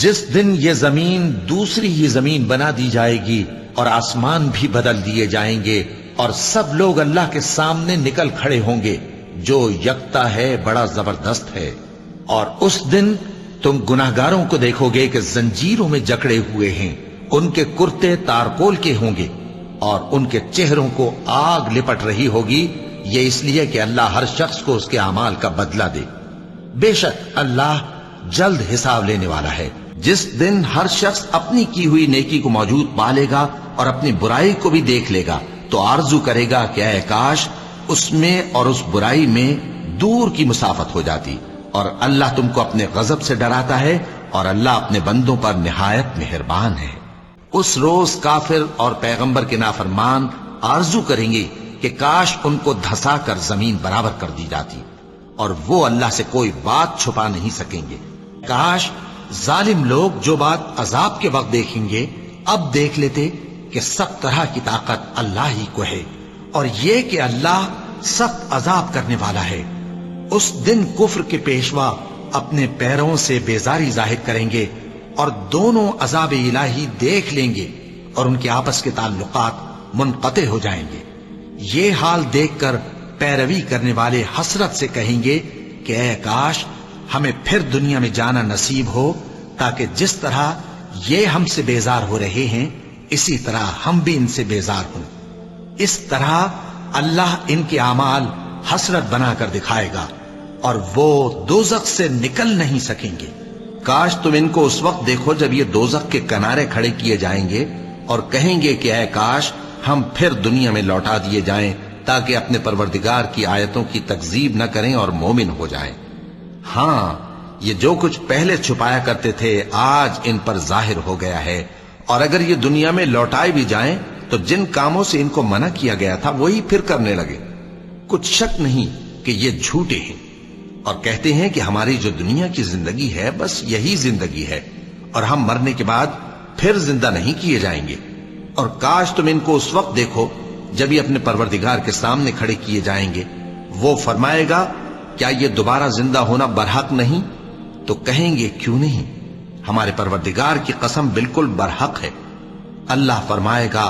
جس دن یہ زمین دوسری ہی زمین بنا دی جائے گی اور آسمان بھی بدل دیے جائیں گے اور سب لوگ اللہ کے سامنے نکل کھڑے ہوں گے جو یکتا ہے بڑا زبردست ہے. اور اس دن تم گناہگاروں کو دیکھو گے کہ زنجیروں میں جکڑے ہوئے ہیں، ان کے کرتے تارکول کے ہوں گے اور ان کے چہروں کو آگ لپٹ رہی ہوگی. یہ اس لیے کہ اللہ ہر شخص کو اس کے اعمال کا بدلہ دے. بے شک اللہ جلد حساب لینے والا ہے. جس دن ہر شخص اپنی کی ہوئی نیکی کو موجود پا لے گا اور اپنی برائی کو بھی دیکھ لے گا تو آرزو کرے گا کہ اے کاش اس میں اور اس برائی میں دور کی مسافت ہو جاتی. اور اللہ تم کو اپنے غضب سے ڈراتا ہے اور اللہ اپنے بندوں پر نہایت مہربان ہے. اس روز کافر اور پیغمبر کے نافرمان آرزو کریں گے کہ کاش ان کو دھسا کر زمین برابر کر دی جاتی اور وہ اللہ سے کوئی بات چھپا نہیں سکیں گے. کاش ظالم لوگ جو بات عذاب کے وقت دیکھیں گے اب دیکھ لیتے کہ سب طرح کی طاقت اللہ ہی کو ہے اور یہ کہ اللہ سخت عذاب کرنے والا ہے. اس دن کفر کے پیشوا اپنے پیروں سے بیزاری ظاہر کریں گے اور دونوں عذاب الہی دیکھ لیں گے اور ان کے آپس کے تعلقات منقطع ہو جائیں گے. یہ حال دیکھ کر پیروی کرنے والے حسرت سے کہیں گے کہ اے کاش ہمیں پھر دنیا میں جانا نصیب ہو تاکہ جس طرح یہ ہم سے بیزار ہو رہے ہیں اسی طرح ہم بھی ان سے بیزار ہوں. اس طرح اللہ ان کے اعمال حسرت بنا کر دکھائے گا اور وہ دوزخ سے نکل نہیں سکیں گے. کاش تم ان کو اس وقت دیکھو جب یہ دوزخ کے کنارے کھڑے کیے جائیں گے اور کہیں گے کہ اے کاش ہم پھر دنیا میں لوٹا دیے جائیں تاکہ اپنے پروردگار کی آیتوں کی تکذیب نہ کریں اور مومن ہو جائیں. ہاں یہ جو کچھ پہلے چھپایا کرتے تھے آج ان پر ظاہر ہو گیا ہے اور اگر یہ دنیا میں لوٹائے بھی جائیں تو جن کاموں سے ان کو منع کیا گیا تھا وہی پھر کرنے لگے. کچھ شک نہیں کہ یہ جھوٹے ہیں اور کہتے ہیں کہ ہماری جو دنیا کی زندگی ہے بس یہی زندگی ہے اور ہم مرنے کے بعد پھر زندہ نہیں کیے جائیں گے. اور کاش تم ان کو اس وقت دیکھو جب یہ اپنے پروردگار کے سامنے کھڑے کیے جائیں گے. وہ فرمائے گا کیا یہ دوبارہ زندہ ہونا برحق نہیں؟ تو کہیں گے کیوں نہیں، ہمارے پروردگار کی قسم بالکل برحق ہے. اللہ فرمائے گا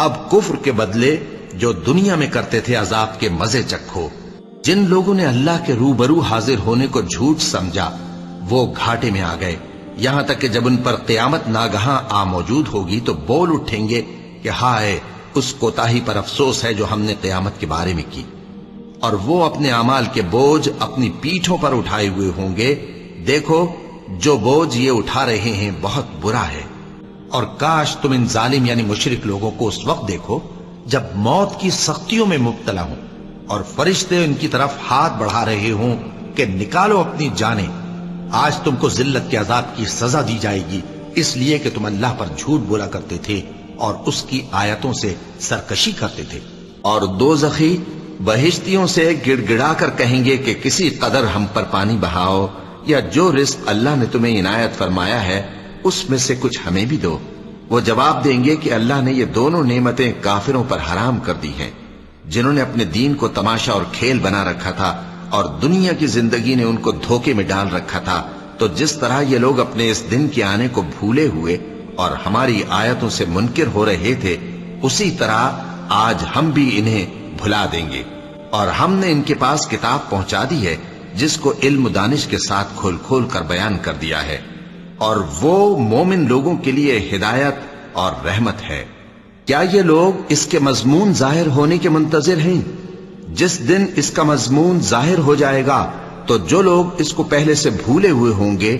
اب کفر کے بدلے جو دنیا میں کرتے تھے عذاب کے مزے چکھو. جن لوگوں نے اللہ کے روبرو حاضر ہونے کو جھوٹ سمجھا وہ گھاٹے میں آ گئے، یہاں تک کہ جب ان پر قیامت ناگہاں آ موجود ہوگی تو بول اٹھیں گے کہ ہائے اس کوتاہی پر افسوس ہے جو ہم نے قیامت کے بارے میں کی. اور وہ اپنے اعمال کے بوجھ اپنی پیٹھوں پر اٹھائے ہوئے ہوں گے. دیکھو جو بوجھ یہ اٹھا رہے ہیں بہت برا ہے. اور کاش تم ان ظالم یعنی مشرک لوگوں کو اس وقت دیکھو جب موت کی سختیوں میں مبتلا ہوں اور فرشتے ان کی طرف ہاتھ بڑھا رہے ہوں کہ نکالو اپنی جانیں. آج تم کو ذلت کے عذاب کی سزا دی جائے گی اس لیے کہ تم اللہ پر جھوٹ بولا کرتے تھے اور اس کی آیتوں سے سرکشی کرتے تھے. اور دوزخی بہشتیوں سے گڑ گڑا کر کہیں گے کہ کسی قدر ہم پر پانی بہاؤ یا جو رزق اللہ نے تمہیں عنایت فرمایا ہے اس میں سے کچھ ہمیں بھی دو. وہ جواب دیں گے کہ اللہ نے یہ دونوں نعمتیں کافروں پر حرام کر دی ہیں جنہوں نے اپنے دین کو تماشا اور کھیل بنا رکھا تھا اور دنیا کی زندگی نے ان کو دھوکے میں ڈال رکھا تھا. تو جس طرح یہ لوگ اپنے اس دن کے آنے کو بھولے ہوئے اور ہماری آیتوں سے منکر ہو رہے تھے اسی طرح آج ہم بھی انہیں بھلا دیں گے. اور ہم نے ان کے پاس کتاب پہنچا دی ہے جس کو علم و دانش کے ساتھ کھول کھول کر بیان کر دیا ہے اور وہ مومن لوگوں کے لیے ہدایت اور رحمت ہے. کیا یہ لوگ اس کے مضمون ظاہر ہونے کے منتظر ہیں؟ جس دن اس کا مضمون ظاہر ہو جائے گا تو جو لوگ اس کو پہلے سے بھولے ہوئے ہوں گے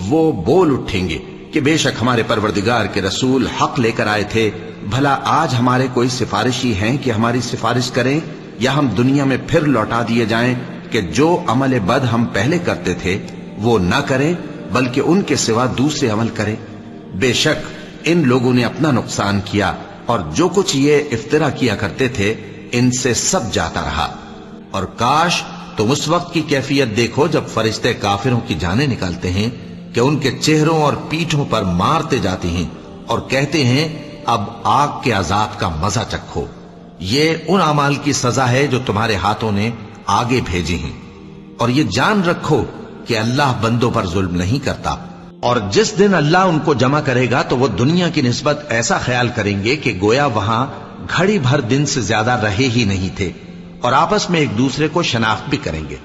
وہ بول اٹھیں گے کہ بے شک ہمارے پروردگار کے رسول حق لے کر آئے تھے. بھلا آج ہمارے کوئی سفارشی ہیں کہ ہماری سفارش کریں یا ہم دنیا میں پھر لوٹا دیے جائیں کہ جو عمل بد ہم پہلے کرتے تھے وہ نہ کریں بلکہ ان کے سوا دوسرے عمل کریں. بے شک ان لوگوں نے اپنا نقصان کیا اور جو کچھ یہ افترا کیا کرتے تھے ان سے سب جاتا رہا. اور کاش تم اس وقت کی کیفیت دیکھو جب فرشتے کافروں کی جانیں نکالتے ہیں کہ ان کے چہروں اور پیٹھوں پر مارتے جاتے ہیں اور کہتے ہیں اب آگ کے عذاب کا مزہ چکھو. یہ ان اعمال کی سزا ہے جو تمہارے ہاتھوں نے آگے بھیجی ہیں. اور یہ جان رکھو کہ اللہ بندوں پر ظلم نہیں کرتا. اور جس دن اللہ ان کو جمع کرے گا تو وہ دنیا کی نسبت ایسا خیال کریں گے کہ گویا وہاں گھڑی بھر دن سے زیادہ رہے ہی نہیں تھے، اور آپس میں ایک دوسرے کو شناخت بھی کریں گے۔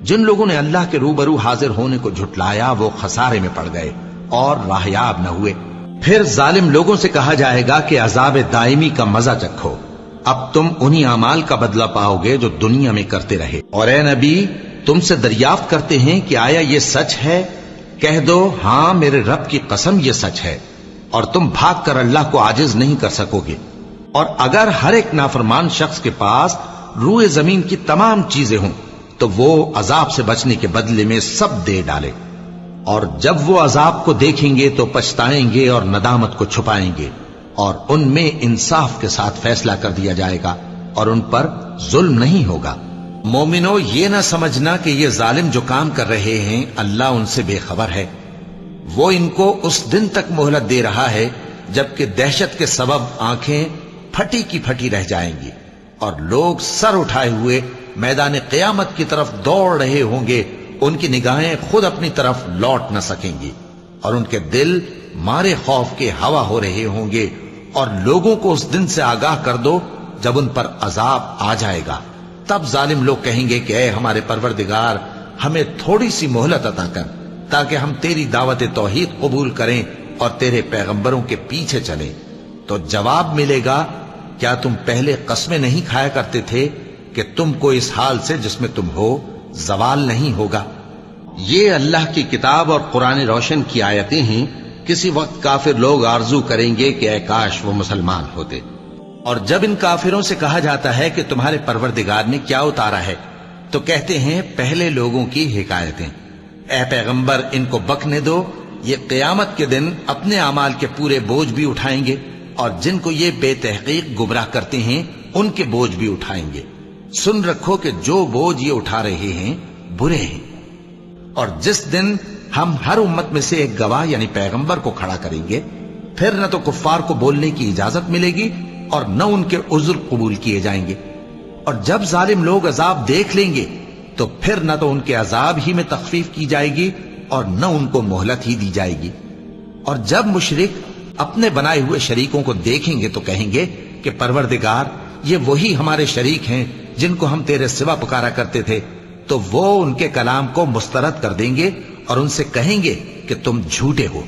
جن لوگوں نے اللہ کے روبرو حاضر ہونے کو جھٹلایا وہ خسارے میں پڑ گئے اور راہیاب نہ ہوئے۔ پھر ظالم لوگوں سے کہا جائے گا کہ عذاب دائمی کا مزہ چکھو، اب تم انہی اعمال کا بدلہ پاؤ گے جو دنیا میں کرتے رہے۔ اور اے نبی، تم سے دریافت کرتے ہیں کہ آیا یہ سچ ہے؟ کہہ دو ہاں میرے رب کی قسم یہ سچ ہے، اور تم بھاگ کر اللہ کو عاجز نہیں کر سکو گے۔ اور اگر ہر ایک نافرمان شخص کے پاس روئے زمین کی تمام چیزیں ہوں تو وہ عذاب سے بچنے کے بدلے میں سب دے ڈالے، اور جب وہ عذاب کو دیکھیں گے تو پچھتائیں گے اور ندامت کو چھپائیں گے، اور ان میں انصاف کے ساتھ فیصلہ کر دیا جائے گا اور ان پر ظلم نہیں ہوگا۔ مومنو، یہ نہ سمجھنا کہ یہ ظالم جو کام کر رہے ہیں اللہ ان سے بے خبر ہے۔ وہ ان کو اس دن تک مہلت دے رہا ہے جبکہ دہشت کے سبب آنکھیں پھٹی کی پھٹی رہ جائیں گی، اور لوگ سر اٹھائے ہوئے میدان قیامت کی طرف دوڑ رہے ہوں گے، ان کی نگاہیں خود اپنی طرف لوٹ نہ سکیں گی، اور ان کے دل مارے خوف کے ہوا ہو رہے ہوں گے۔ اور لوگوں کو اس دن سے آگاہ کر دو جب ان پر عذاب آ جائے گا، تب ظالم لوگ کہیں گے کہ اے ہمارے پروردگار، ہمیں تھوڑی سی مہلت عطا کر تاکہ ہم تیری دعوت توحید قبول کریں اور تیرے پیغمبروں کے پیچھے چلیں۔ تو جواب ملے گا، کیا تم پہلے قسمیں نہیں کھایا کرتے تھے کہ تم کو اس حال سے جس میں تم ہو زوال نہیں ہوگا؟ یہ اللہ کی کتاب اور قرآن روشن کی آیتیں ہیں۔ کسی وقت کافر لوگ آرزو کریں گے کہ اے کاش وہ مسلمان ہوتے۔ اور جب ان کافروں سے کہا جاتا ہے کہ تمہارے پروردگار نے کیا اتارا ہے تو کہتے ہیں پہلے لوگوں کی حکایتیں۔ اے پیغمبر، ان کو بکنے دو، یہ قیامت کے دن اپنے اعمال کے پورے بوجھ بھی اٹھائیں گے، اور جن کو یہ بے تحقیق گمراہ کرتے ہیں ان کے بوجھ بھی اٹھائیں گے۔ سن رکھو کہ جو بوجھ یہ اٹھا رہے ہیں برے ہیں۔ اور جس دن ہم ہر امت میں سے ایک گواہ یعنی پیغمبر کو کھڑا کریں گے، پھر نہ تو کفار کو بولنے کی اجازت ملے گی اور نہ ان کے عذر قبول کیے جائیں گے۔ اور جب ظالم لوگ عذاب دیکھ لیں گے تو پھر نہ تو ان کے عذاب ہی میں تخفیف کی جائے گی اور نہ ان کو مہلت ہی دی جائے گی۔ اور جب مشرک اپنے بنائے ہوئے شریکوں کو دیکھیں گے تو کہیں گے کہ پروردگار، یہ وہی ہمارے شریک ہیں جن کو ہم تیرے سوا پکارا کرتے تھے۔ تو وہ ان کے کلام کو مسترد کر دیں گے اور ان سے کہیں گے کہ تم جھوٹے ہو،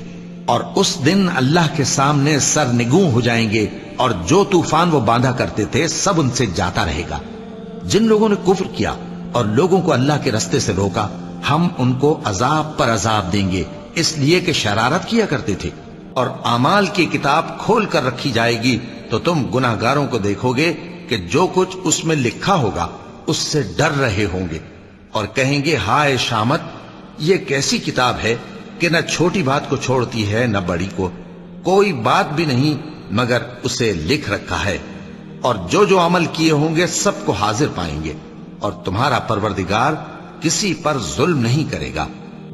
اور اس دن اللہ کے سامنے سرنگوں ہو جائیں گے، اور جو طوفان وہ باندھا کرتے تھے سب ان سے جاتا رہے گا۔ جن لوگوں نے کفر کیا اور لوگوں کو اللہ کے رستے سے روکا، ہم ان کو عذاب پر عذاب دیں گے، اس لیے کہ شرارت کیا کرتے تھے۔ اور اعمال کی کتاب کھول کر رکھی جائے گی تو تم گناہگاروں کو دیکھو گے کہ جو کچھ اس میں لکھا ہوگا اس سے ڈر رہے ہوں گے، اور کہیں گے ہائے شامت، یہ کیسی کتاب ہے کہ نہ چھوٹی بات کو چھوڑتی ہے نہ بڑی کو، کوئی بات بھی نہیں مگر اسے لکھ رکھا ہے، اور جو جو عمل کیے ہوں گے سب کو حاضر پائیں گے، اور تمہارا پروردگار کسی پر ظلم نہیں کرے گا۔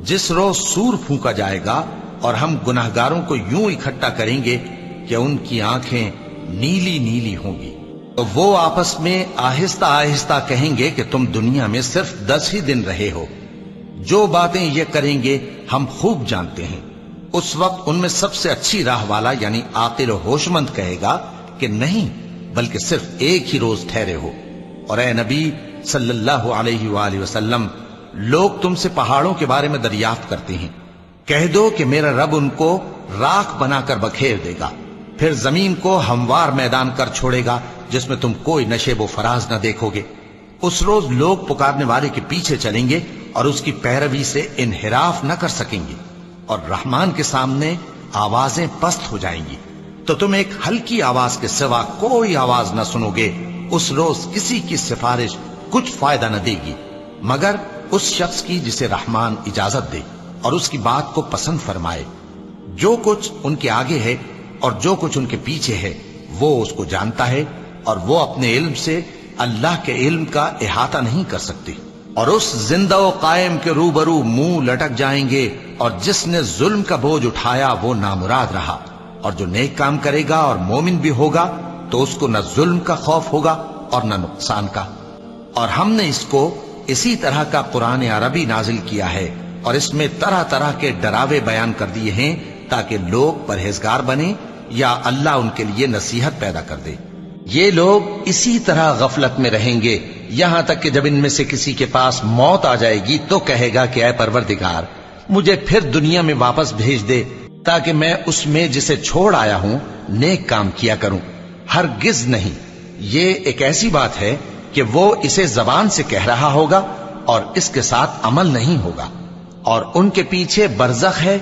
جس روز سور پھونکا جائے گا اور ہم گناہگاروں کو یوں اکٹھا کریں گے کہ ان کی آنکھیں نیلی نیلی ہوں گی، تو وہ آپس میں آہستہ آہستہ کہیں گے کہ تم دنیا میں صرف 10 ہی دن رہے ہو، جو باتیں یہ کریں گے ہم خوب جانتے ہیں۔ اس وقت ان میں سب سے اچھی راہ والا یعنی عاقل و ہوش مند کہے گا کہ نہیں، بلکہ صرف ایک ہی روز ٹھہرے ہو۔ اور اے نبی صلی اللہ علیہ وآلہ وسلم، لوگ تم سے پہاڑوں کے بارے میں دریافت کرتے ہیں، کہہ دو کہ میرا رب ان کو راکھ بنا کر بکھیر دے گا، پھر زمین کو ہموار میدان کر چھوڑے گا جس میں تم کوئی نشیب و فراز نہ دیکھو گے۔ اس روز لوگ پکارنے والے کے پیچھے چلیں گے اور اس کی پیروی سے انحراف نہ کر سکیں گے، اور رحمان کے سامنے آوازیں پست ہو جائیں گی، تو تم ایک ہلکی آواز کے سوا کوئی آواز نہ سنو گے۔ اس روز کسی کی سفارش کچھ فائدہ نہ دے گی مگر اس شخص کی جسے رحمان اجازت دے اور اس کی بات کو پسند فرمائے۔ جو کچھ ان کے آگے ہے اور جو کچھ ان کے پیچھے ہے وہ اس کو جانتا ہے، اور وہ اپنے علم سے اللہ کے علم کا احاطہ نہیں کر سکتی۔ اور اس زندہ و قائم کے روبرو منہ لٹک جائیں گے، اور جس نے ظلم کا بوجھ اٹھایا وہ نامراد رہا، اور جو نیک کام کرے گا اور مومن بھی ہوگا تو اس کو نہ ظلم کا خوف ہوگا اور نہ نقصان کا۔ اور ہم نے اس کو اسی طرح کا قرآن عربی نازل کیا ہے اور اس میں طرح طرح کے ڈراوے بیان کر دیے ہیں تاکہ لوگ پرہیزگار بنیں یا اللہ ان کے لیے نصیحت پیدا کر دے۔ یہ لوگ اسی طرح غفلت میں رہیں گے یہاں تک کہ جب ان میں سے کسی کے پاس موت آ جائے گی تو کہے گا کہ اے پروردگار مجھے پھر دنیا میں واپس بھیج دے تاکہ میں اس میں جسے چھوڑ آیا ہوں نیک کام کیا کروں۔ ہرگز نہیں، یہ ایک ایسی بات ہے کہ وہ اسے زبان سے کہہ رہا ہوگا اور اس کے ساتھ عمل نہیں ہوگا، اور ان کے پیچھے برزخ ہے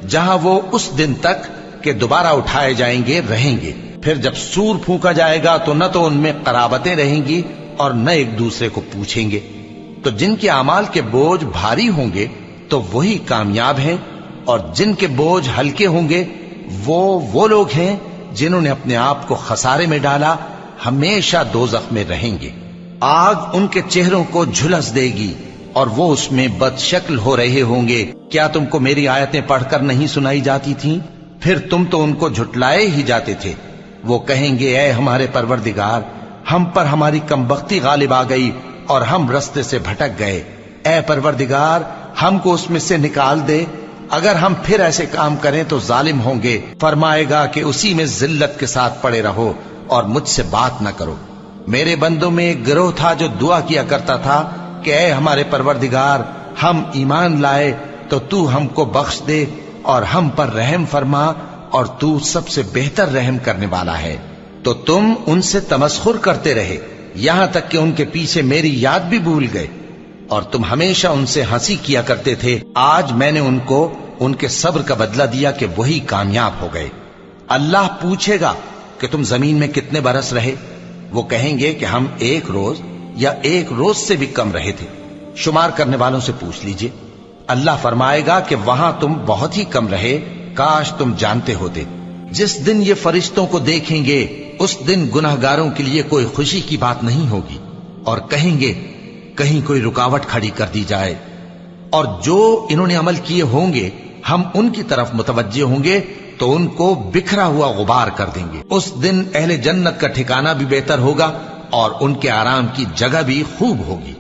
جہاں وہ اس دن تک کہ دوبارہ اٹھائے جائیں گے رہیں گے۔ پھر جب سور پھونکا جائے گا تو نہ تو ان میں قرابتیں رہیں گی اور نہ ایک دوسرے کو پوچھیں گے۔ تو جن کے اعمال کے بوجھ بھاری ہوں گے تو وہی کامیاب ہیں، اور جن کے بوجھ ہلکے ہوں گے وہ لوگ ہیں جنہوں نے اپنے آپ کو خسارے میں ڈالا، ہمیشہ دوزخ میں رہیں گے۔ آگ ان کے چہروں کو جھلس دے گی اور وہ اس میں بد شکل ہو رہے ہوں گے۔ کیا تم کو میری آیتیں پڑھ کر نہیں سنائی جاتی تھیں؟ پھر تم تو ان کو جھٹلائے ہی جاتے تھے۔ وہ کہیں گے اے ہمارے پروردگار ہم پر ہماری کمبختی غالب آ گئی اور ہم رستے سے بھٹک گئے، اے پروردگار ہم کو اس میں سے نکال دے، اگر ہم پھر ایسے کام کریں تو ظالم ہوں گے۔ فرمائے گا کہ اسی میں ذلت کے ساتھ پڑے رہو اور مجھ سے بات نہ کرو۔ میرے بندوں میں ایک گروہ تھا جو دعا کیا کرتا تھا کہ اے ہمارے پروردگار ہم ایمان لائے تو تو ہم کو بخش دے اور ہم پر رحم فرما، اور تو سب سے بہتر رحم کرنے والا ہے۔ تو تم ان سے تمسخر کرتے رہے یہاں تک کہ ان کے پیچھے میری یاد بھی بھول گئے، اور تم ہمیشہ ان سے ہنسی کیا کرتے تھے۔ آج میں نے ان کو ان کے صبر کا بدلہ دیا کہ وہی کامیاب ہو گئے۔ اللہ پوچھے گا کہ تم زمین میں کتنے برس رہے؟ وہ کہیں گے کہ ہم 1 روز یا 1 روز سے بھی کم رہے تھے۔ شمار کرنے والوں سے پوچھ لیجئے۔ اللہ فرمائے گا کہ وہاں تم بہت ہی کم رہے، کاش تم جانتے ہوتے۔ جس دن یہ فرشتوں کو دیکھیں گے اس دن گناہگاروں کے لیے کوئی خوشی کی بات نہیں ہوگی، اور کہیں گے کہیں کوئی رکاوٹ کھڑی کر دی جائے، اور جو انہوں نے عمل کیے ہوں گے ہم ان کی طرف متوجہ ہوں گے تو ان کو بکھرا ہوا غبار کر دیں گے۔ اس دن اہل جنت کا ٹھکانہ بھی بہتر ہوگا اور ان کے آرام کی جگہ بھی خوب ہوگی۔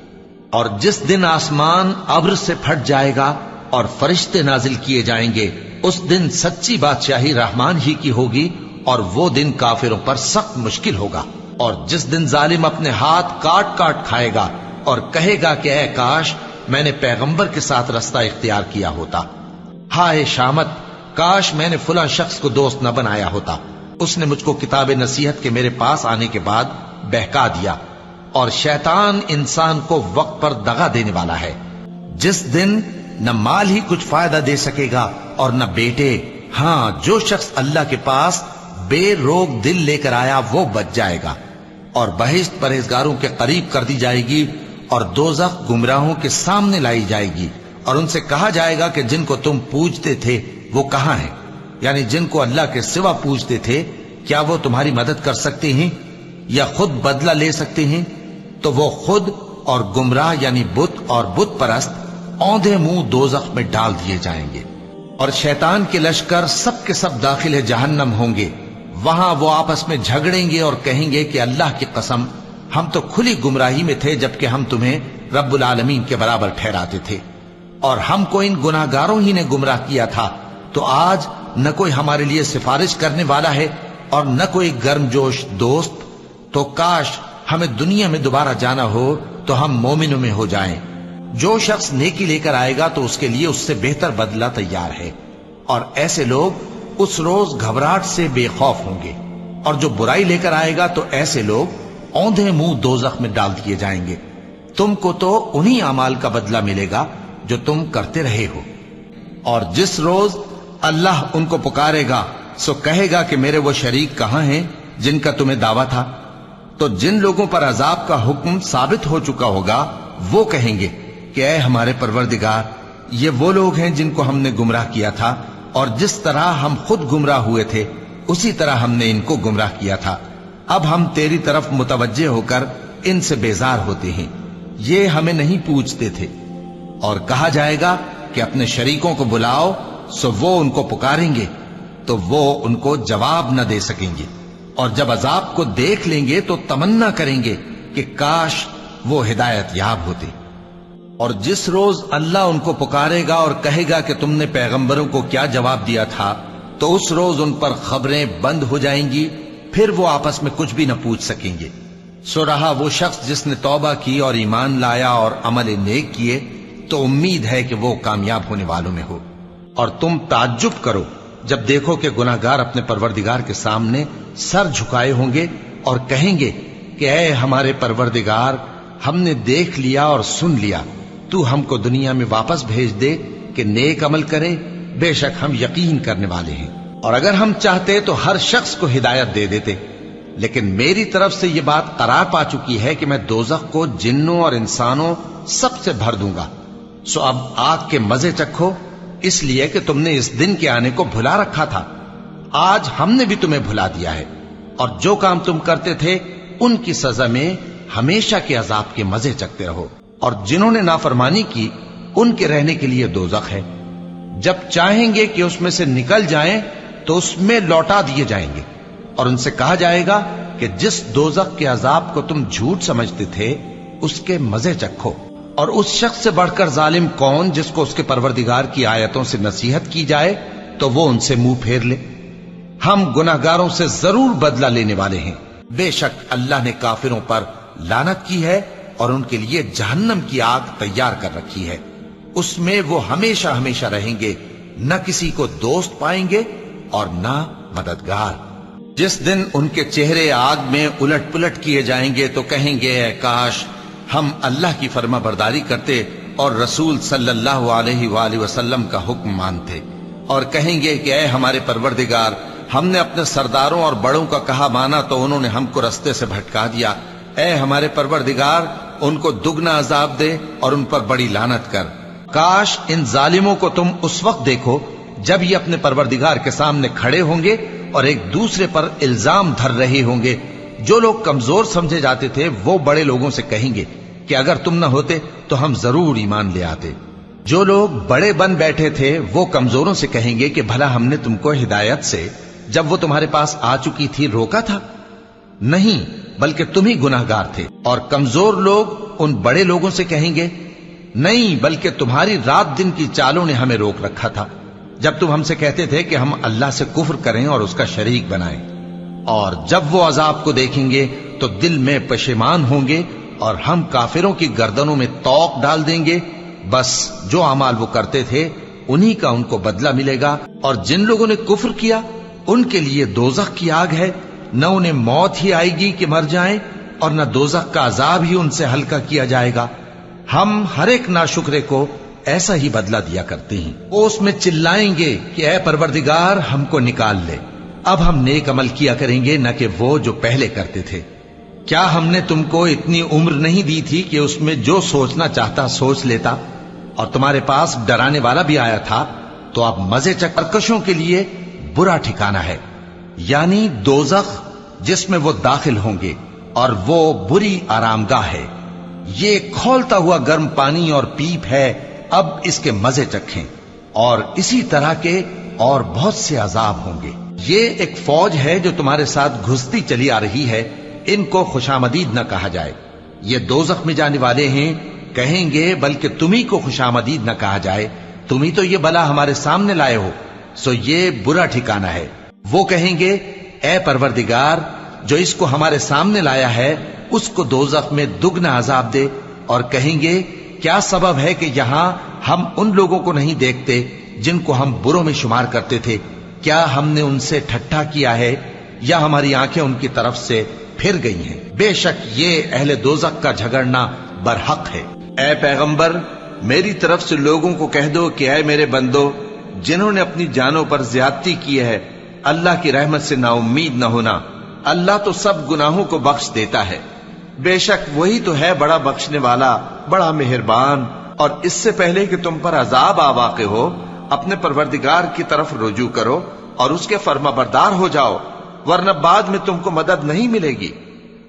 اور جس دن آسمان ابر سے پھٹ جائے گا اور فرشتے نازل کیے جائیں گے، اس دن سچی بادشاہی رحمان ہی کی ہوگی، اور وہ دن کافروں پر سخت مشکل ہوگا۔ اور جس دن ظالم اپنے ہاتھ کاٹ کاٹ کھائے گا اور کہے گا کہ اے کاش میں نے پیغمبر کے ساتھ رستہ اختیار کیا ہوتا، ہائے شامت کاش میں نے فلاں شخص کو دوست نہ بنایا ہوتا، اس نے مجھ کو کتاب نصیحت کے میرے پاس آنے کے بعد بہکا دیا۔ اور شیطان انسان کو وقت پر دغا دینے والا ہے، جس دن نہ مال ہی کچھ فائدہ دے سکے گا اور نہ بیٹے۔ ہاں جو شخص اللہ کے پاس بے روک دل لے کر آیا وہ بچ جائے گا، اور بہشت پرہیزگاروں کے قریب کر دی جائے گی، اور دوزخ گمراہوں کے سامنے لائی جائے گی، اور ان سے کہا جائے گا کہ جن کو تم پوجتے تھے وہ کہاں ہیں؟ یعنی جن کو اللہ کے سوا پوجتے تھے کیا وہ تمہاری مدد کر سکتے ہیں یا خود بدلہ لے سکتے ہیں؟ تو وہ خود اور گمراہ یعنی بت اور بت پرست اوندھے منہ دوزخ میں ڈال دیے جائیں گے، اور شیطان کے لشکر سب کے سب داخل جہنم ہوں گے۔ وہاں وہ آپس میں جھگڑیں گے اور کہیں گے کہ اللہ کی قسم ہم تو کھلی گمراہی میں تھے جبکہ ہم تمہیں رب العالمین کے برابر ٹھہراتے تھے، اور ہم کو ان گناہگاروں ہی نے گمراہ کیا تھا، تو آج نہ کوئی ہمارے لیے سفارش کرنے والا ہے اور نہ کوئی گرم جوش دوست۔ تو کاش ہمیں دنیا میں دوبارہ جانا ہو تو ہم مومنوں میں ہو جائیں۔ جو شخص نیکی لے کر آئے گا تو اس کے لیے اس سے بہتر بدلہ تیار ہے، اور ایسے لوگ اس روز گھبراہٹ سے بے خوف ہوں گے۔ اور جو برائی لے کر آئے گا تو ایسے لوگ اوندھے منہ دوزخ میں ڈال دیے جائیں گے۔ تم کو تو انہی اعمال کا بدلہ ملے گا جو تم کرتے رہے ہو۔ اور جس روز اللہ ان کو پکارے گا سو کہے گا کہ میرے وہ شریک کہاں ہیں جن کا تمہیں دعویٰ تھا؟ تو جن لوگوں پر عذاب کا حکم ثابت ہو چکا ہوگا وہ کہیں گے کہ اے ہمارے پروردگار یہ وہ لوگ ہیں جن کو ہم نے گمراہ کیا تھا، اور جس طرح ہم خود گمراہ ہوئے تھے اسی طرح ہم نے ان کو گمراہ کیا تھا۔ اب ہم تیری طرف متوجہ ہو کر ان سے بیزار ہوتے ہیں، یہ ہمیں نہیں پوچھتے تھے۔ اور کہا جائے گا کہ اپنے شریکوں کو بلاؤ، سو وہ ان کو پکاریں گے تو وہ ان کو جواب نہ دے سکیں گے، اور جب عذاب کو دیکھ لیں گے تو تمنا کریں گے کہ کاش وہ ہدایت یاب ہوتے۔ اور جس روز اللہ ان کو پکارے گا اور کہے گا کہ تم نے پیغمبروں کو کیا جواب دیا تھا، تو اس روز ان پر خبریں بند ہو جائیں گی، پھر وہ آپس میں کچھ بھی نہ پوچھ سکیں گے۔ سو رہا وہ شخص جس نے توبہ کی اور ایمان لایا اور عمل نیک کیے، تو امید ہے کہ وہ کامیاب ہونے والوں میں ہو۔ اور تم تعجب کرو جب دیکھو کہ گناہگار اپنے پروردگار کے سامنے سر جھکائے ہوں گے اور کہیں گے کہ اے ہمارے پروردگار، ہم نے دیکھ لیا اور سن لیا، تو ہم کو دنیا میں واپس بھیج دے کہ نیک عمل کرے، بے شک ہم یقین کرنے والے ہیں۔ اور اگر ہم چاہتے تو ہر شخص کو ہدایت دے دیتے، لیکن میری طرف سے یہ بات قرار پا چکی ہے کہ میں دوزخ کو جنوں اور انسانوں سب سے بھر دوں گا۔ سو اب آگ کے مزے چکھو، اس لیے کہ تم نے اس دن کے آنے کو بھلا رکھا تھا۔ آج ہم نے بھی تمہیں بھلا دیا ہے، اور جو کام تم کرتے تھے ان کی سزا میں ہمیشہ کے عذاب کے مزے چکتے رہو۔ اور جنہوں نے نافرمانی کی ان کے رہنے کے لیے دوزخ ہے، جب چاہیں گے کہ اس میں سے نکل جائیں تو اس میں لوٹا دیے جائیں گے، اور ان سے کہا جائے گا کہ جس دوزخ کے عذاب کو تم جھوٹ سمجھتے تھے اس کے مزے چکھو۔ اور اس شخص سے بڑھ کر ظالم کون جس کو اس کے پروردگار کی آیتوں سے نصیحت کی جائے تو وہ ان سے منہ پھیر لے۔ ہم گناہگاروں سے ضرور بدلہ لینے والے ہیں، بے شک اللہ نے کافروں پر لعنت کی ہے اور ان کے لیے جہنم کی آگ تیار کر رکھی ہے، اس میں وہ ہمیشہ ہمیشہ رہیں گے، نہ کسی کو دوست پائیں گے اور نہ مددگار۔ جس دن ان کے چہرے آگ میں الٹ پلٹ کیے جائیں گے تو کہیں گے اے کاش ہم اللہ کی فرما برداری کرتے اور رسول صلی اللہ علیہ وآلہ وسلم کا حکم مانتے، اور کہیں گے کہ اے ہمارے پروردگار، ہم نے اپنے سرداروں اور بڑوں کا کہا مانا تو انہوں نے ہم کو رستے سے بھٹکا دیا۔ اے ہمارے پروردگار، ان کو دگنا عذاب دے اور ان پر بڑی لعنت کر۔ کاش ان ظالموں کو تم اس وقت دیکھو جب یہ اپنے پروردگار کے سامنے کھڑے ہوں گے اور ایک دوسرے پر الزام دھر رہے ہوں گے۔ جو لوگ کمزور سمجھے جاتے تھے وہ بڑے لوگوں سے کہیں گے کہ اگر تم نہ ہوتے تو ہم ضرور ایمان لے آتے۔ جو لوگ بڑے بن بیٹھے تھے وہ کمزوروں سے کہیں گے کہ بھلا ہم نے تم کو ہدایت سے جب وہ تمہارے پاس آ چکی تھی روکا تھا؟ نہیں، بلکہ تم ہی گناہگار تھے۔ اور کمزور لوگ ان بڑے لوگوں سے کہیں گے نہیں، بلکہ تمہاری رات دن کی چالوں نے ہمیں روک رکھا تھا جب تم ہم سے کہتے تھے کہ ہم اللہ سے کفر کریں اور اس کا شریک بنائیں۔ اور جب وہ عذاب کو دیکھیں گے تو دل میں پشیمان ہوں گے اور ہم کافروں کی گردنوں میں توق ڈال دیں گے، بس جو اعمال وہ کرتے تھے انہی کا ان کو بدلہ ملے گا۔ اور جن لوگوں نے کفر کیا ان کے لیے دوزخ کی آگ ہے، نہ انہیں موت ہی آئے گی کہ مر جائیں اور نہ دوزخ کا عذاب ہی ان سے ہلکا کیا جائے گا۔ ہم ہر ایک ناشکرے کو ایسا ہی بدلہ دیا کرتے ہیں۔ وہ اس میں چلائیں گے کہ اے پروردگار ہم کو نکال لے، اب ہم نیک عمل کیا کریں گے نہ کہ وہ جو پہلے کرتے تھے۔ کیا ہم نے تم کو اتنی عمر نہیں دی تھی کہ اس میں جو سوچنا چاہتا سوچ لیتا، اور تمہارے پاس ڈرانے والا بھی آیا تھا؟ تو اب مزے چکرکشوں کے لیے برا ٹھکانہ ہے، یعنی دوزخ جس میں وہ داخل ہوں گے، اور وہ بری آرام گاہ ہے۔ یہ کھولتا ہوا گرم پانی اور پیپ ہے، اب اس کے مزے چکھیں۔ اور اسی طرح کے اور بہت سے عذاب ہوں گے۔ یہ ایک فوج ہے جو تمہارے ساتھ گھستی چلی آ رہی ہے، ان کو خوشامدید نہ کہا جائے۔ یہ دوزخ میں جانے والے ہیں، کہیں گے بلکہ تمہیں کو خوشامدید نہ کہا جائے، تمہیں تو یہ بلا ہمارے سامنے لائے ہو، سو یہ برا ٹھکانہ ہے۔ وہ کہیں گے اے پروردگار، جو اس کو ہمارے سامنے لایا ہے اس کو دوزخ میں دگنا عذاب دے۔ اور کہیں گے کیا سبب ہے کہ یہاں ہم ان لوگوں کو نہیں دیکھتے جن کو ہم بروں میں شمار کرتے تھے؟ کیا ہم نے ان سے ٹھٹھا کیا ہے یا ہماری آنکھیں ان کی طرف سے پھر گئی ہیں؟ بے شک یہ اہل دوزخ کا جھگڑنا برحق ہے۔ اے پیغمبر، میری طرف سے لوگوں کو کہہ دو کہ اے میرے بندو، جنہوں نے اپنی جانوں پر زیادتی کی ہے، اللہ کی رحمت سے نا امید نہ ہونا، اللہ تو سب گناہوں کو بخش دیتا ہے، بے شک وہی تو ہے بڑا بخشنے والا، بڑا مہربان۔ اور اس سے پہلے کہ تم پر عذاب آ واقع ہو، اپنے پروردگار کی طرف رجوع کرو اور اس کے فرما بردار ہو جاؤ، ورنہ بعد میں تم کو مدد نہیں ملے گی۔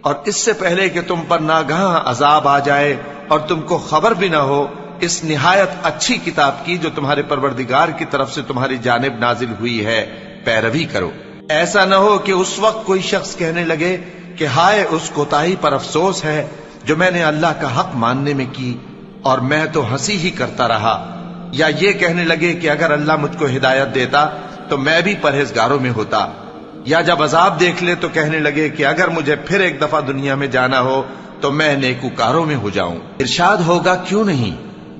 اور اس سے پہلے کہ تم پر ناگہاں عذاب آ جائے اور تم کو خبر بھی نہ ہو، اس نہایت اچھی کتاب کی جو تمہارے پروردگار کی طرف سے تمہاری جانب نازل ہوئی ہے پیروی کرو۔ ایسا نہ ہو کہ اس وقت کوئی شخص کہنے لگے کہ ہائے اس کوتاہی پر افسوس ہے جو میں نے اللہ کا حق ماننے میں کی، اور میں تو ہنسی ہی کرتا رہا، یا یہ کہنے لگے کہ اگر اللہ مجھ کو ہدایت دیتا تو میں بھی پرہیزگاروں میں ہوتا، یا جب عذاب دیکھ لے تو کہنے لگے کہ اگر مجھے پھر ایک دفعہ دنیا میں جانا ہو تو میں نیکوکاروں میں ہو جاؤں۔ ارشاد ہوگا کیوں نہیں،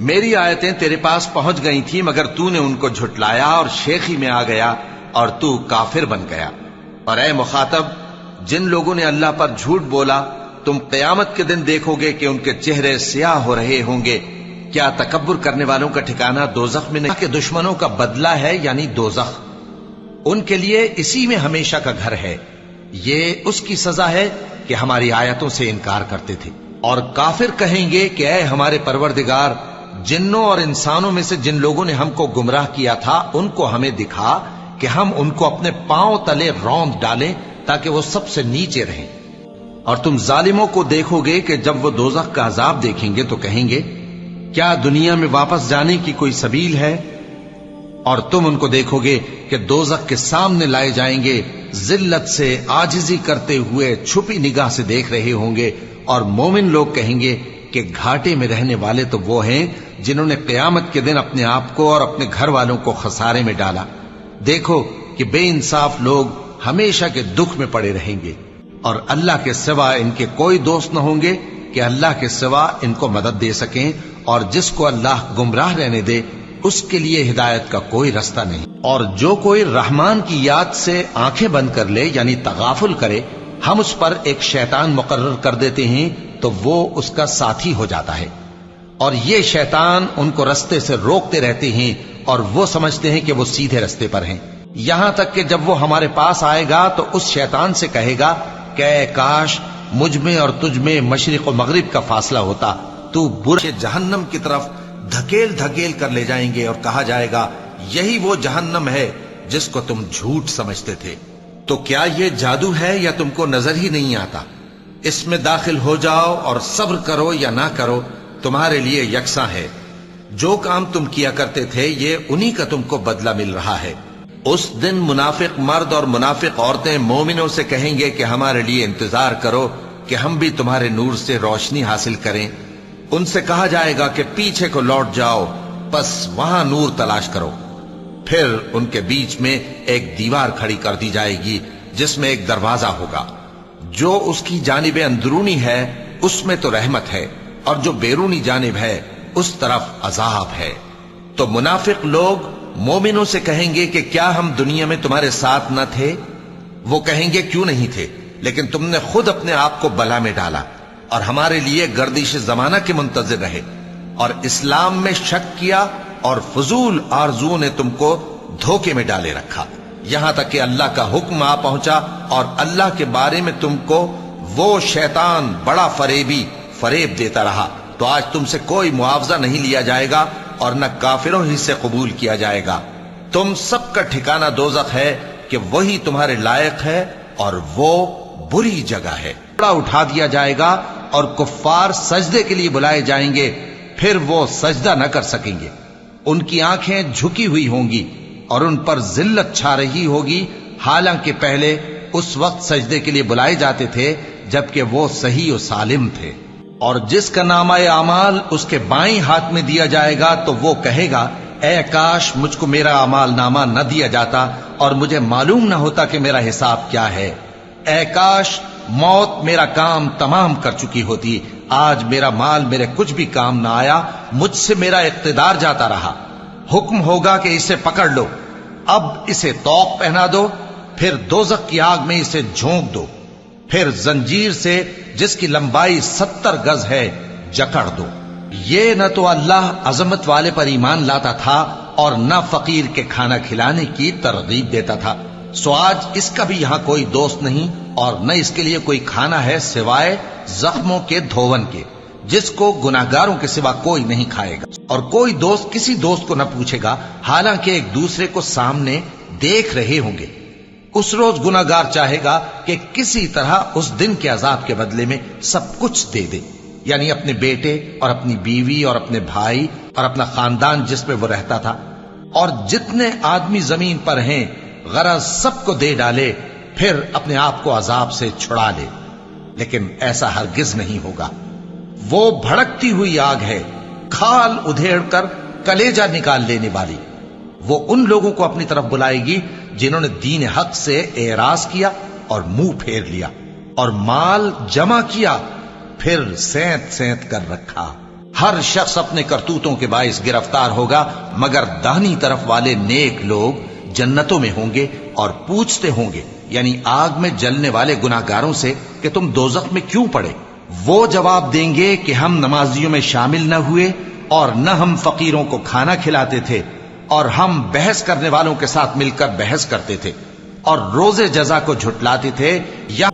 میری آیتیں تیرے پاس پہنچ گئی تھی مگر تو نے ان کو جھٹلایا اور شیخی میں آ گیا اور تو کافر بن گیا۔ اور اے مخاطب، جن لوگوں نے اللہ پر جھوٹ بولا تم قیامت کے دن دیکھو گے کہ ان کے چہرے سیاہ ہو رہے ہوں گے۔ کیا تکبر کرنے والوں کا ٹھکانہ دوزخ میں نہیں کہ دشمنوں کا بدلہ ہے، یعنی دوزخ ان کے لیے اسی میں ہمیشہ کا گھر ہے۔ یہ اس کی سزا ہے کہ ہماری آیتوں سے انکار کرتے تھے۔ اور کافر کہیں گے کہ اے ہمارے پروردگار، جنوں اور انسانوں میں سے جن لوگوں نے ہم کو گمراہ کیا تھا ان کو ہمیں دکھا کہ ہم ان کو اپنے پاؤں تلے روند ڈالیں تاکہ وہ سب سے نیچے رہیں۔ اور تم ظالموں کو دیکھو گے کہ جب وہ دوزخ کا عذاب دیکھیں گے تو کہیں گے کیا دنیا میں واپس جانے کی کوئی سبیل ہے؟ اور تم ان کو دیکھو گے کہ دوزخ کے سامنے لائے جائیں گے، ذلت سے عاجزی کرتے ہوئے چھپی نگاہ سے دیکھ رہے ہوں گے، اور مومن لوگ کہیں گے کہ گھاٹے میں رہنے والے تو وہ ہیں جنہوں نے قیامت کے دن اپنے آپ کو اور اپنے گھر والوں کو خسارے میں ڈالا۔ دیکھو کہ بے انصاف لوگ ہمیشہ کے دکھ میں پڑے رہیں گے، اور اللہ کے سوا ان کے کوئی دوست نہ ہوں گے کہ اللہ کے سوا ان کو مدد دے سکیں، اور جس کو اللہ گمراہ رہنے دے اس کے لیے ہدایت کا کوئی رستہ نہیں۔ اور جو کوئی رحمان کی یاد سے آنکھیں بند کر لے یعنی تغافل کرے، ہم اس پر ایک شیطان مقرر کر دیتے ہیں تو وہ اس کا ساتھی ہو جاتا ہے، اور یہ شیطان ان کو رستے سے روکتے رہتے ہیں اور وہ سمجھتے ہیں کہ وہ سیدھے رستے پر ہیں، یہاں تک کہ جب وہ ہمارے پاس آئے گا تو اس شیطان سے کہے گا کہ اے کاش مجھ میں اور تجھ میں مشرق و مغرب کا فاصلہ ہوتا، تو برے جہنم کی طرف دھکیل دھکیل کر لے جائیں گے، اور کہا جائے گا یہی وہ جہنم ہے جس کو تم جھوٹ سمجھتے تھے۔ تو کیا یہ جادو ہے یا تم کو نظر ہی نہیں آتا؟ اس میں داخل ہو جاؤ اور صبر کرو یا نہ کرو تمہارے لیے یکساں ہے، جو کام تم کیا کرتے تھے یہ انہی کا تم کو بدلہ مل رہا ہے۔ اس دن منافق مرد اور منافق عورتیں مومنوں سے کہیں گے کہ ہمارے لیے انتظار کرو کہ ہم بھی تمہارے نور سے روشنی حاصل کریں۔ ان سے کہا جائے گا کہ پیچھے کو لوٹ جاؤ، پس وہاں نور تلاش کرو۔ پھر ان کے بیچ میں ایک دیوار کھڑی کر دی جائے گی جس میں ایک دروازہ ہوگا، جو اس کی جانب اندرونی ہے اس میں تو رحمت ہے، اور جو بیرونی جانب ہے اس طرف عذاب ہے۔ تو منافق لوگ مومنوں سے کہیں گے کہ کیا ہم دنیا میں تمہارے ساتھ نہ تھے؟ وہ کہیں گے کیوں نہیں تھے، لیکن تم نے خود اپنے آپ کو بلا میں ڈالا اور ہمارے لیے گردش زمانہ کے منتظر رہے، اور اسلام میں شک کیا، اور فضول آرزوؤں نے تم کو دھوکے میں ڈالے رکھا، یہاں تک کہ اللہ کا حکم آ پہنچا اور اللہ کے بارے میں تم کو وہ شیطان بڑا فریب دیتا رہا، تو آج تم سے کوئی معاوضہ نہیں لیا جائے گا اور نہ کافروں ہی سے قبول کیا جائے گا۔ تم سب کا ٹھکانہ دوزخ ہے کہ وہی تمہارے لائق ہے، اور وہ بری جگہ ہے۔ اٹھا دیا جائے گا اور کفار سجدے کے لیے بلائے جائیں گے، پھر وہ سجدہ نہ کر سکیں گے، ان کی آنکھیں جھکی ہوئی ہوں گی اور ان پر ذلت چھا رہی ہوگی، حالانکہ پہلے اس وقت سجدے کے لیے بلائے جاتے تھے جبکہ وہ صحیح و سالم تھے۔ اور جس کا نامہ اعمال اس کے بائیں ہاتھ میں دیا جائے گا تو وہ کہے گا اے کاش مجھ کو میرا اعمال نامہ نہ دیا جاتا اور مجھے معلوم نہ ہوتا کہ میرا حساب کیا ہے۔ اے کاش موت میرا کام تمام کر چکی ہوتی، آج میرا مال میرے کچھ بھی کام نہ آیا، مجھ سے میرا اقتدار جاتا رہا۔ حکم ہوگا کہ اسے پکڑ لو، اب اسے طوق پہنا دو، پھر دوزخ کی آگ میں اسے جھونک دو، پھر زنجیر سے جس کی لمبائی 70 گز ہے جکڑ دو۔ یہ نہ تو اللہ عظمت والے پر ایمان لاتا تھا اور نہ فقیر کے کھانا کھلانے کی ترغیب دیتا تھا، سو آج اس کا بھی یہاں کوئی دوست نہیں اور نہ اس کے لیے کوئی کھانا ہے سوائے زخموں کے دھون کے، جس کو گناہگاروں کے سوا کوئی نہیں کھائے گا، اور کوئی دوست کسی دوست کو نہ پوچھے گا، حالانکہ ایک دوسرے کو سامنے دیکھ رہے ہوں گے۔ اس روز گناہگار چاہے گا کہ کسی طرح اس دن کے عذاب کے بدلے میں سب کچھ دے دے، یعنی اپنے بیٹے اور اپنی بیوی اور اپنے بھائی اور اپنا خاندان جس میں وہ رہتا تھا، اور جتنے آدمی زمین پر ہیں غرض سب کو دے ڈالے، پھر اپنے آپ کو عذاب سے چھڑا لے، لیکن ایسا ہرگز نہیں ہوگا۔ وہ بھڑکتی ہوئی آگ ہے، کھال ادھیڑ کر کلیجہ نکال لینے والی۔ وہ ان لوگوں کو اپنی طرف بلائے گی جنہوں نے دین حق سے اعراض کیا اور منہ پھیر لیا اور مال جمع کیا پھر سینت سینت کر رکھا۔ ہر شخص اپنے کرتوتوں کے باعث گرفتار ہوگا، مگر داہنی طرف والے نیک لوگ جنتوں میں ہوں گے اور پوچھتے ہوں گے، یعنی آگ میں جلنے والے گناہگاروں سے، کہ تم دوزخ میں کیوں پڑے؟ وہ جواب دیں گے کہ ہم نمازیوں میں شامل نہ ہوئے اور نہ ہم فقیروں کو کھانا کھلاتے تھے، اور ہم بحث کرنے والوں کے ساتھ مل کر بحث کرتے تھے اور روز جزا کو جھٹلاتے تھے، یا